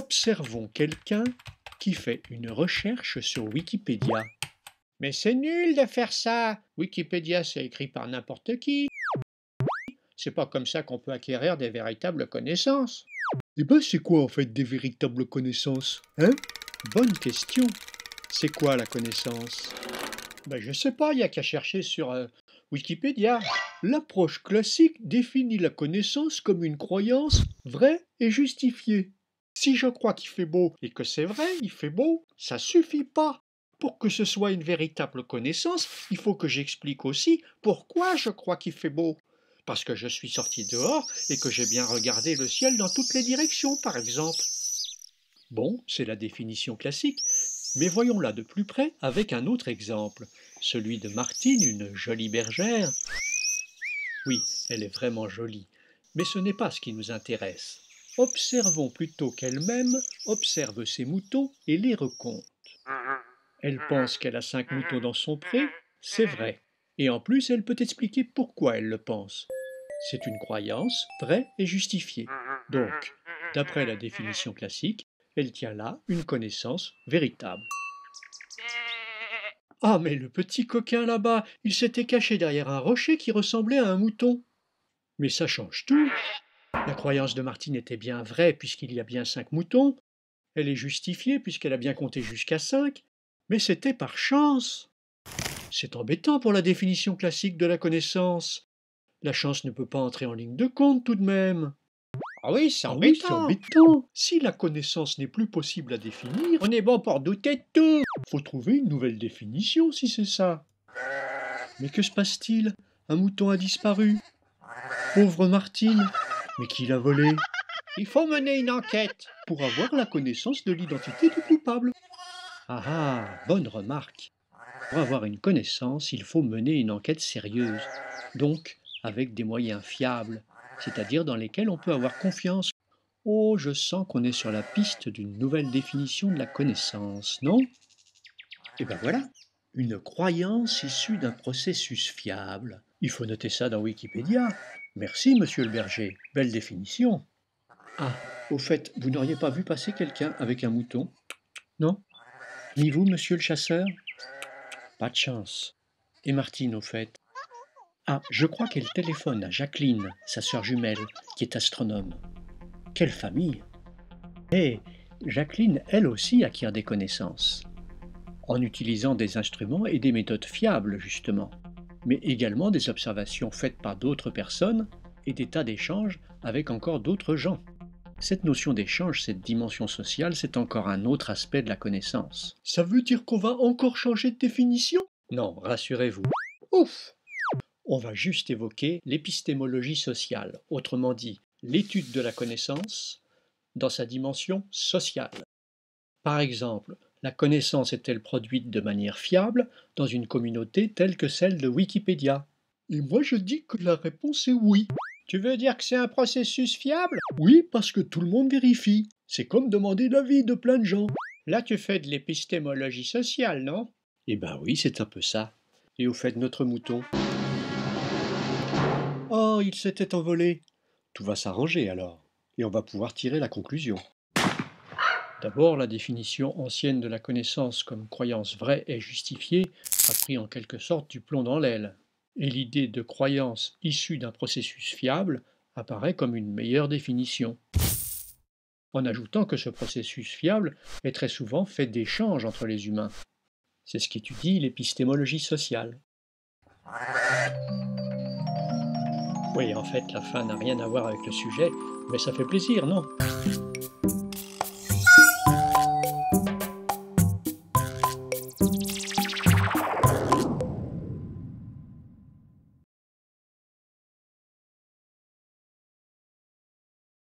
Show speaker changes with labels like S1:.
S1: Observons quelqu'un qui fait une recherche sur Wikipédia. Mais c'est nul de faire ça! Wikipédia, c'est écrit par n'importe qui. C'est pas comme ça qu'on peut acquérir des véritables connaissances. Eh ben, c'est quoi en fait des véritables connaissances, hein? Bonne question. C'est quoi la connaissance? Ben, je sais pas, il y a qu'à chercher sur Wikipédia. L'approche classique définit la connaissance comme une croyance vraie et justifiée. Si je crois qu'il fait beau et que c'est vrai, il fait beau, ça suffit pas. Pour que ce soit une véritable connaissance, il faut que j'explique aussi pourquoi je crois qu'il fait beau. Parce que je suis sorti dehors et que j'ai bien regardé le ciel dans toutes les directions, par exemple. Bon, c'est la définition classique, mais voyons-la de plus près avec un autre exemple, celui de Martine, une jolie bergère. Oui, elle est vraiment jolie, mais ce n'est pas ce qui nous intéresse. Observons plutôt qu'elle-même observe ses moutons et les recompte. Elle pense qu'elle a 5 moutons dans son pré, c'est vrai. Et en plus, elle peut expliquer pourquoi elle le pense. C'est une croyance vraie et justifiée. Donc, d'après la définition classique, elle tient là une connaissance véritable. Ah, mais le petit coquin là-bas, il s'était caché derrière un rocher qui ressemblait à un mouton. Mais ça change tout. La croyance de Martine était bien vraie puisqu'il y a bien 5 moutons. Elle est justifiée puisqu'elle a bien compté jusqu'à 5. Mais c'était par chance. C'est embêtant pour la définition classique de la connaissance. La chance ne peut pas entrer en ligne de compte tout de même.
S2: Ah oui, c'est
S1: Ah oui, c'est
S2: embêtant.
S1: embêtant. Si la connaissance n'est plus possible à définir,
S2: On est bon pour douter de tout.
S1: faut trouver une nouvelle définition si c'est ça. Mais que se passe-t-il? Un mouton a disparu. Pauvre Martine. Mais qui l'a volé?
S2: Il faut mener une enquête.
S1: Pour avoir la connaissance de l'identité du coupable. Ah ah, bonne remarque. Pour avoir une connaissance, il faut mener une enquête sérieuse, donc avec des moyens fiables, c'est-à-dire dans lesquels on peut avoir confiance. Oh, je sens qu'on est sur la piste d'une nouvelle définition de la connaissance, non? Et ben voilà, une croyance issue d'un processus fiable. Il faut noter ça dans Wikipédia. Merci, monsieur le berger, belle définition. Ah, au fait, vous n'auriez pas vu passer quelqu'un avec un mouton? Non? Ni vous, monsieur le chasseur? Pas de chance. Et Martine, au fait? Ah, je crois qu'elle téléphone à Jacqueline, sa sœur jumelle, qui est astronome. Quelle famille! Et Jacqueline, elle aussi, acquiert des connaissances, en utilisant des instruments et des méthodes fiables, justement, mais également des observations faites par d'autres personnes et des tas d'échanges avec encore d'autres gens. Cette notion d'échange, cette dimension sociale, c'est encore un autre aspect de la connaissance. Ça veut dire qu'on va encore changer de définition? Non, rassurez-vous. Ouf! On va juste évoquer l'épistémologie sociale, autrement dit, l'étude de la connaissance dans sa dimension sociale. Par exemple, la connaissance est-elle produite de manière fiable dans une communauté telle que celle de Wikipédia? Et moi je dis que la réponse est oui.
S2: Tu veux dire que c'est un processus fiable?
S1: Oui, parce que tout le monde vérifie. C'est comme demander l'avis de plein de gens.
S2: Là, tu fais de l'épistémologie sociale, non?
S1: Eh ben oui, c'est un peu ça. Et au fait, notre mouton. Oh, il s'était envolé. Tout va s'arranger alors, et on va pouvoir tirer la conclusion. D'abord, la définition ancienne de la connaissance comme croyance vraie et justifiée a pris en quelque sorte du plomb dans l'aile, et l'idée de croyance issue d'un processus fiable apparaît comme une meilleure définition, en ajoutant que ce processus fiable est très souvent fait d'échanges entre les humains. C'est ce qu'étudie l'épistémologie sociale. Oui, en fait, la fin n'a rien à voir avec le sujet, mais ça fait plaisir, non?